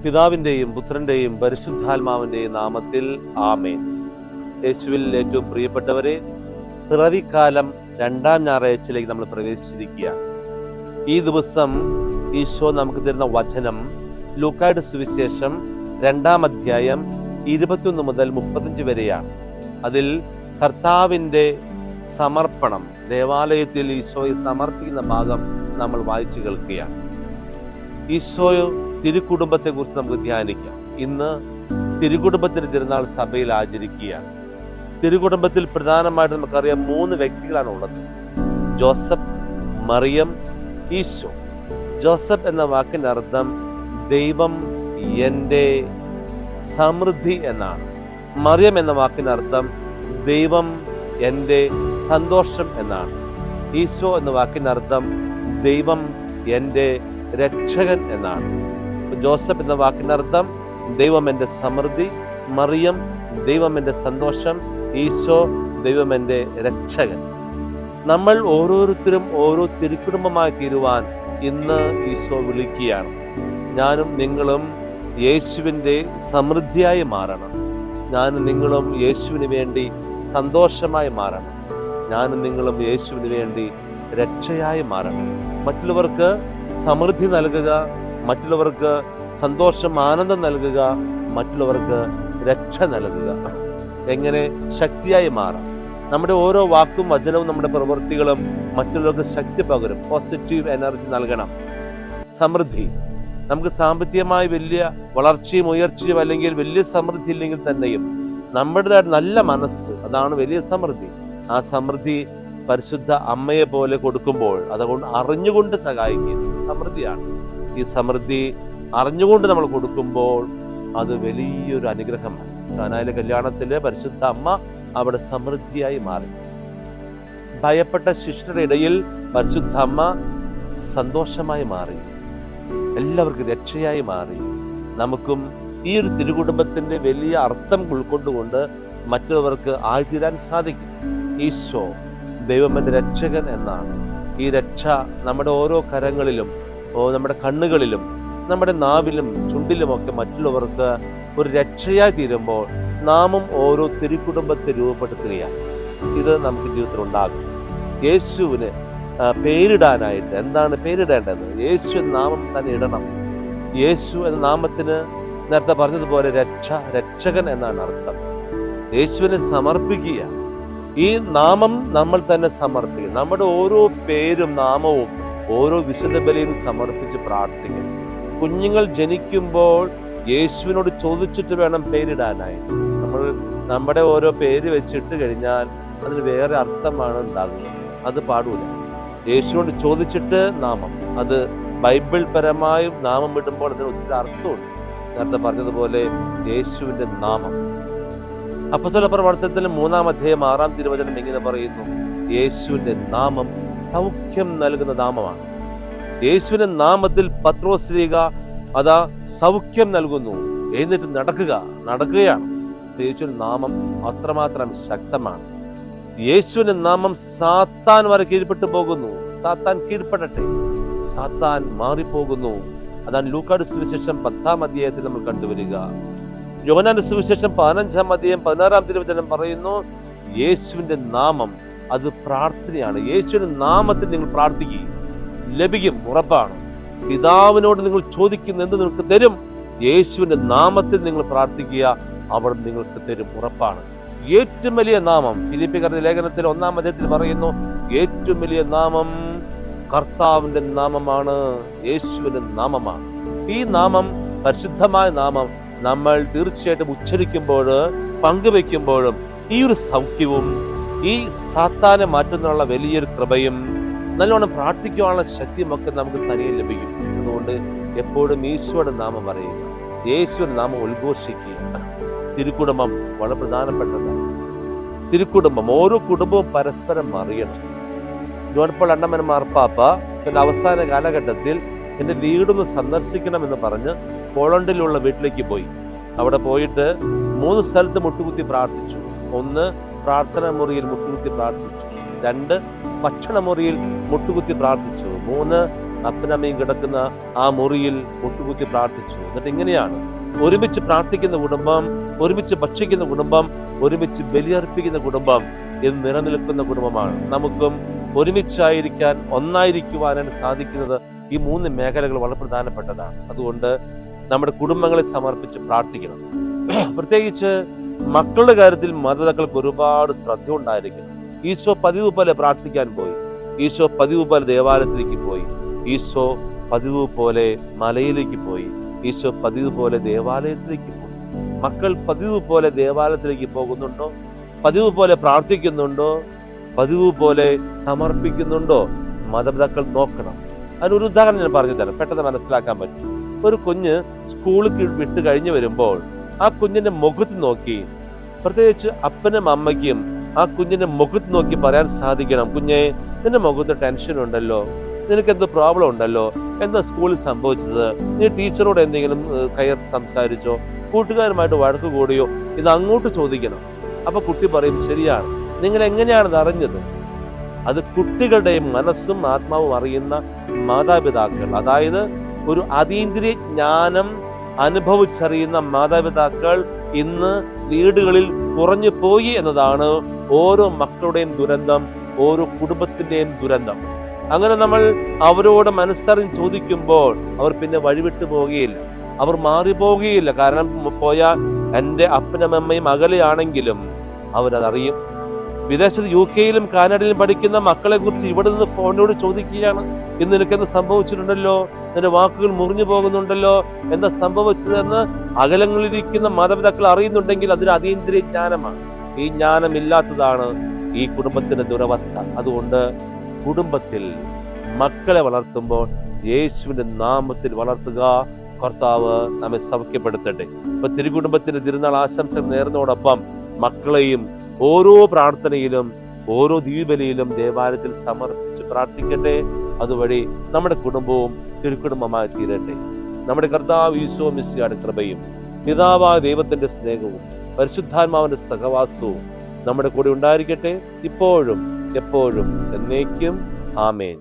പിതാവിൻ്റെയും പുത്രൻ്റെയും പരിശുദ്ധാത്മാവിൻ്റെയും നാമത്തിൽ ആമേൻ. യേശുവിൽ ഏറ്റവും പ്രിയപ്പെട്ടവരെ, പിറവിക്കാലം 2-ാം ഞായറാഴ്ചയിലേക്ക് നമ്മൾ പ്രവേശിച്ചിരിക്കുകയാണ്. ഈ ദിവസം ഈശോ നമുക്ക് തരുന്ന വചനം ലൂക്കായുടെ സുവിശേഷം 2-ാം അധ്യായം 21 മുതൽ 35 വരെയാണ്. അതിൽ കർത്താവിൻ്റെ സമർപ്പണം, ദേവാലയത്തിൽ ഈശോയെ സമർപ്പിക്കുന്ന ഭാഗം നമ്മൾ വായിച്ചു കേൾക്കുകയാണ്. ഈശോ തിരുക്കുടുംബത്തെക്കുറിച്ച് നമുക്ക് ധ്യാനിക്കാം. ഇന്ന് തിരുക്കുടുംബത്തിന്റെ തിരുനാൾ സഭയിൽ ആചരിക്കുകയാണ്. തിരുക്കുടുംബത്തിൽ പ്രധാനമായിട്ട് നമുക്കറിയാം 3 വ്യക്തികളാണ് ഉള്ളത്: ജോസഫ്, മറിയം, ഈശോ. ജോസഫ് എന്ന വാക്കിന്റെ അർത്ഥം ദൈവം എൻ്റെ സമൃദ്ധി എന്നാണ്. മറിയം എന്ന വാക്കിന്റെ അർത്ഥം ദൈവം എൻ്റെ സന്തോഷം എന്നാണ്. ഈശോ എന്ന വാക്കിന്റെ അർത്ഥം ദൈവം എൻ്റെ രക്ഷകൻ എന്നാണ്. ജോസഫ് എന്ന വാക്കിന്റെ അർത്ഥം ദൈവം എൻ്റെ സമൃദ്ധി, മറിയം ദൈവം എൻ്റെ സന്തോഷം, ഈശോ ദൈവം എൻ്റെ രക്ഷകൻ. നമ്മൾ ഓരോരുത്തരും ഓരോ തിരുക്കുടുംബമായി തീരുവാൻ ഇന്ന് ഈശോ വിളിക്കുകയാണ്. ഞാനും നിങ്ങളും യേശുവിൻ്റെ സമൃദ്ധിയായി മാറണം. ഞാനും നിങ്ങളും യേശുവിന് വേണ്ടി സന്തോഷമായി മാറണം. ഞാനും നിങ്ങളും യേശുവിന് വേണ്ടി രക്ഷയായി മാറണം. മറ്റുള്ളവർക്ക് സമൃദ്ധി നൽകുക, മറ്റുള്ളവർക്ക് സന്തോഷം, ആനന്ദം നൽകുക, മറ്റുള്ളവർക്ക് രക്ഷ നൽകുക. എങ്ങനെ ശക്തിയായി മാറാം? നമ്മുടെ ഓരോ വാക്കും വചനവും നമ്മുടെ പ്രവൃത്തികളും മറ്റുള്ളവർക്ക് ശക്തി പകരും. പോസിറ്റീവ് എനർജി നൽകണം. സമൃദ്ധി, നമുക്ക് സാമ്പത്തികമായി വലിയ വളർച്ചയും ഉയർച്ചയും അല്ലെങ്കിൽ വലിയ സമൃദ്ധി ഇല്ലെങ്കിൽ തന്നെയും നമ്മുടേതായിട്ട് നല്ല മനസ്സ്, അതാണ് വലിയ സമൃദ്ധി. ആ സമൃദ്ധി പരിശുദ്ധ അമ്മയെ പോലെ കൊടുക്കുമ്പോൾ, അതുകൊണ്ട് അറിഞ്ഞുകൊണ്ട് സഹായിക്കുന്നത് സമൃദ്ധിയാണ്. ഈ സമൃദ്ധി അറിഞ്ഞുകൊണ്ട് നമ്മൾ കൊടുക്കുമ്പോൾ അത് വലിയൊരു അനുഗ്രഹമാണ്. കാനായിലെ കല്യാണത്തിലെ പരിശുദ്ധ അമ്മ അവിടെ സമൃദ്ധിയായി മാറി. ഭയപ്പെട്ട ശിഷ്യരുടെ ഇടയിൽ പരിശുദ്ധ അമ്മ സന്തോഷമായി മാറി, എല്ലാവർക്കും രക്ഷയായി മാറി. നമുക്കും ഈ ഒരു തിരുകുടുംബത്തിന്റെ വലിയ അർത്ഥം ഉൾക്കൊണ്ടുകൊണ്ട് മറ്റുള്ളവർക്ക് ആയിത്തീരാൻ സാധിക്കും. ഈശോ ദൈവം എൻ്റെ രക്ഷകൻ എന്നാണ്. ഈ രക്ഷ നമ്മുടെ ഓരോ കരങ്ങളിലും, നമ്മുടെ കണ്ണുകളിലും, നമ്മുടെ നാവിലും ചുണ്ടിലുമൊക്കെ മറ്റുള്ളവർക്ക് ഒരു രക്ഷയായി തീരുമ്പോൾ നാമും ഓരോ തിരുക്കുടുംബത്തെ രൂപപ്പെടുത്തുകയാണ്. ഇത് നമുക്ക് ജീവിതത്തിൽ ഉണ്ടാകും. യേശുവിന് പേരിടാനായിട്ട് എന്താണ് പേരിടേണ്ടത്? യേശു എന്ന നാമം തന്നെ ഇടണം. യേശു എന്ന നാമത്തിന് നേരത്തെ പറഞ്ഞതുപോലെ രക്ഷകൻ എന്നാണ് അർത്ഥം. യേശുവിനെ സമർപ്പിക്കുക. ഈ നാമം നമ്മൾ തന്നെ സമർപ്പിക്കും. നമ്മുടെ ഓരോ പേരും നാമവും ഓരോ വിശുദ്ധ ബലിയും സമർപ്പിച്ച് പ്രാർത്ഥിക്കും. കുഞ്ഞുങ്ങൾ ജനിക്കുമ്പോൾ യേശുവിനോട് ചോദിച്ചിട്ട് വേണം പേരിടാനായിട്ട്. നമ്മൾ നമ്മുടെ ഓരോ പേര് വെച്ചിട്ട് കഴിഞ്ഞാൽ അതിന് വേറെ അർത്ഥമാണ് ഉണ്ടാകുന്നത്. അത് പാടൂല. യേശുവിനോട് ചോദിച്ചിട്ട് നാമം, അത് ബൈബിൾ പരമായും നാമം ഇടുമ്പോൾ അതിന് ഒത്തിരി അർത്ഥമുണ്ട്. നേരത്തെ പറഞ്ഞതുപോലെ യേശുവിൻ്റെ നാമം. അപ്പോസ്തല പ്രവർത്തനത്തിൽ 3-ാം അധ്യായം 6-ാം തിരുവചനം ഇങ്ങനെ പറയുന്നു: യേശുവിൻ്റെ നാമം സൗഖ്യം നൽകുന്ന നാമമാണ്. യേശുവിന്റെ നാമത്തിൽ പത്രോസ് ശ്ലീഹ അതാ സൗഖ്യം നൽകുന്നു. എഴുന്നേറ്റ് നടക്കുകയാണ്. യേശുവിന്റെ നാമം അത്രമാത്രം ശക്തമാണ്. യേശുവിന്റെ നാമം സാത്താൻ വരെ കീഴ്പ്പെട്ടു പോകുന്നു. സാത്താൻ കീഴ്പ്പെടട്ടെ, സാത്താൻ മാറിപ്പോകുന്നു. അതാണ് ലൂക്കായുടെ സുവിശേഷം 10-ാം അധ്യായത്തിൽ നമ്മൾ കണ്ടുവരിക. യോഹന്നാന്റെ സുവിശേഷം 15-ാം അധ്യായം 16-ാം തിരുവചനം പറയുന്നു: യേശുവിന്റെ നാമം അത് പ്രാർത്ഥനയാണ്. യേശുവിന്റെ നാമത്തിൽ നിങ്ങൾ പ്രാർത്ഥിക്കുക, ലഭിക്കും, ഉറപ്പാണ്. പിതാവിനോട് നിങ്ങൾ ചോദിക്കുന്ന എന്ത് നിങ്ങൾക്ക് തരും. യേശുവിന്റെ നാമത്തിൽ നിങ്ങൾ പ്രാർത്ഥിക്കുക, അവർ നിങ്ങൾക്ക് തരും, ഉറപ്പാണ്. ഏറ്റവും വലിയ നാമം, ഫിലിപ്പിയരുടെ ലേഖനത്തിൽ 1-ാം അധ്യായത്തിൽ പറയുന്നു, ഏറ്റവും വലിയ നാമം കർത്താവിന്റെ നാമമാണ്, യേശുവിന്റെ നാമമാണ്. ഈ നാമം, പരിശുദ്ധമായ നാമം നമ്മൾ തീർച്ചയായിട്ടും ഉച്ചരിക്കുമ്പോഴും പങ്കുവെക്കുമ്പോഴും ഈ ഒരു സൗഖ്യവും ഈ സാത്താനെ മാറ്റുന്നതിനുള്ള വലിയൊരു കൃപയും നല്ലോണം പ്രാർത്ഥിക്കുവാനുള്ള ശക്തിയുമൊക്കെ നമുക്ക് തനിയെ ലഭിക്കും. അതുകൊണ്ട് എപ്പോഴും ഈശോയുടെ നാമം പറയുക, യേശുവിന്റെ നാമം ഉദ്ഘോഷിക്കുക. തിരുക്കുടുംബം വളരെ പ്രധാനപ്പെട്ടതാണ്. തിരുക്കുടുംബം, ഓരോ കുടുംബവും പരസ്പരം അറിയണം. ജോൺ പോൾ രണ്ടാമൻ മാർപ്പാപ്പ തന്റെ അവസാന കാലഘട്ടത്തിൽ എൻ്റെ വീടൊന്ന് സന്ദർശിക്കണമെന്ന് പറഞ്ഞ് പോളണ്ടിലുള്ള വീട്ടിലേക്ക് പോയി. അവിടെ പോയിട്ട് 3 സ്ഥലത്ത് മുട്ടുകുത്തി പ്രാർത്ഥിച്ചു. 1 പ്രാർത്ഥന മുറിയിൽ മുട്ടുകുത്തി പ്രാർത്ഥിച്ചു. 2 ഭക്ഷണമുറിയിൽ മുട്ടുകുത്തി പ്രാർത്ഥിച്ചു. 3 അപ്പനമ്മയും കിടക്കുന്ന ആ മുറിയിൽ മുട്ടുകുത്തി പ്രാർത്ഥിച്ചു. എന്നിട്ട് ഇങ്ങനെയാണ്: ഒരുമിച്ച് പ്രാർത്ഥിക്കുന്ന കുടുംബം, ഒരുമിച്ച് ഭക്ഷിക്കുന്ന കുടുംബം, ഒരുമിച്ച് ബലിയർപ്പിക്കുന്ന കുടുംബം എന്ന് നിലനിൽക്കുന്ന കുടുംബമാണ്. നമുക്കും ഒരുമിച്ചായിരിക്കാൻ, ഒന്നായിരിക്കുവാനായിട്ട് സാധിക്കുന്നത് ഈ 3 മേഖലകൾ വളരെ പ്രധാനപ്പെട്ടതാണ്. അതുകൊണ്ട് നമ്മുടെ കുടുംബങ്ങളെ സമർപ്പിച്ച് പ്രാർത്ഥിക്കണം. പ്രത്യേകിച്ച് മക്കളുടെ കാര്യത്തിൽ മാതാപിതാക്കൾക്ക് ഒരുപാട് ശ്രദ്ധ ഉണ്ടായിരിക്കണം. ഈശോ പതിവ് പോലെ പ്രാർത്ഥിക്കാൻ പോയി, ഈശോ പതിവ് പോലെ ദേവാലയത്തിലേക്ക് പോയി, ഈശോ പതിവ് പോലെ മലയിലേക്ക് പോയി, ഈശോ പതിവ് പോലെ ദേവാലയത്തിലേക്ക് പോയി. മക്കൾ പതിവ് പോലെ ദേവാലയത്തിലേക്ക് പോകുന്നുണ്ടോ? പതിവ് പോലെ പ്രാർത്ഥിക്കുന്നുണ്ടോ? പതിവ് പോലെ സമർപ്പിക്കുന്നുണ്ടോ? മാതാപിതാക്കൾ നോക്കണം. അതിനൊരു ഉദാഹരണം ഞാൻ പറഞ്ഞു തരാം, പെട്ടെന്ന് മനസ്സിലാക്കാൻ പറ്റും. ഒരു കുഞ്ഞ് സ്കൂളിൽ വിട്ട് കഴിഞ്ഞ് വരുമ്പോൾ ആ കുഞ്ഞിന്റെ മുഖത്ത് നോക്കി, പ്രത്യേകിച്ച് അപ്പനും അമ്മയ്ക്കും ആ കുഞ്ഞിന്റെ മുഖത്ത് നോക്കി പറയാൻ സാധിക്കണം: കുഞ്ഞെ, നിന്റെ മുഖത്ത് ടെൻഷൻ ഉണ്ടല്ലോ, നിനക്ക് എന്തോ പ്രോബ്ലം ഉണ്ടല്ലോ, എന്താ സ്കൂളിൽ സംഭവിച്ചത്, നീ ടീച്ചറോട് എന്തെങ്കിലും കയർത്ത് സംസാരിച്ചോ, കൂട്ടുകാരുമായിട്ട് വഴക്ക് കൂടിയോ, ഇത് അങ്ങോട്ട് ചോദിക്കണം. അപ്പൊ കുട്ടി പറയും, ശരിയാണ്, നിങ്ങൾ എങ്ങനെയാണത് അറിഞ്ഞത്? അത് കുട്ടികളുടെ മനസ്സും ആത്മാവും അറിയുന്ന മാതാപിതാക്കൾ, അതായത് ഒരു അതീന്ദ്രിയ ജ്ഞാനം അനുഭവിച്ചറിയുന്ന മാതാപിതാക്കൾ ഇന്ന് വീടുകളിൽ കുറഞ്ഞു പോയി എന്നതാണ് ഓരോ മക്കളുടെയും ദുരന്തം, ഓരോ കുടുംബത്തിന്റെയും ദുരന്തം. അങ്ങനെ നമ്മൾ അവരോട് മനസ്സറിഞ്ഞ് ചോദിക്കുമ്പോൾ അവർ പിന്നെ വഴിവിട്ടു പോവുകയില്ല, അവർ മാറിപ്പോവുകയില്ല. കാരണം പോയാൽ എൻ്റെ അപ്പനും അമ്മയും അകലെയാണെങ്കിലും അവരതറിയും. വിദേശത്ത് UK-യിലും കാനഡയിലും പഠിക്കുന്ന മക്കളെ കുറിച്ച് ഇവിടെ നിന്ന് ഫോണിനോട് ചോദിക്കുകയാണ്: ഇന്ന് നിനക്കെന്ത് സംഭവിച്ചിട്ടുണ്ടല്ലോ, നിന്റെ വാക്കുകൾ മുറിഞ്ഞു പോകുന്നുണ്ടല്ലോ, എന്താ സംഭവിച്ചതെന്ന് അകലങ്ങളിലിരിക്കുന്ന മാതാപിതാക്കൾ അറിയുന്നുണ്ടെങ്കിൽ അതൊരു അതീന്ദ്രിയ ജ്ഞാനമാണ്. ഈ ജ്ഞാനമില്ലാത്തതാണ് ഈ കുടുംബത്തിന്റെ ദുരവസ്ഥ. അതുകൊണ്ട് കുടുംബത്തിൽ മക്കളെ വളർത്തുമ്പോൾ യേശുവിന്റെ നാമത്തിൽ വളർത്തുക. കർത്താവ് നമ്മെ സൗഖ്യപ്പെടുത്തട്ടെ. ഇപ്പൊ തിരുകുടുംബത്തിന്റെ തിരുനാൾ ആശംസകൾ നേർന്നതോടൊപ്പം മക്കളെയും ഓരോ പ്രാർത്ഥനയിലും, ഓരോ ദീപലിയിലും ദേവാലയത്തിൽ സമർപ്പിച്ച് പ്രാർത്ഥിക്കട്ടെ. അതുവഴി നമ്മുടെ കുടുംബവും തിരുക്കുടുംബമായി തീരട്ടെ. നമ്മുടെ കർത്താവ് ഈശോ മിശിഹായുടെ കൃപയും പിതാവായ ദൈവത്തിന്റെ സ്നേഹവും പരിശുദ്ധാത്മാവിന്റെ സഹവാസവും നമ്മുടെ കൂടെ ഉണ്ടായിരിക്കട്ടെ, ഇപ്പോഴും എപ്പോഴും എന്നേക്കും. ആമേൻ.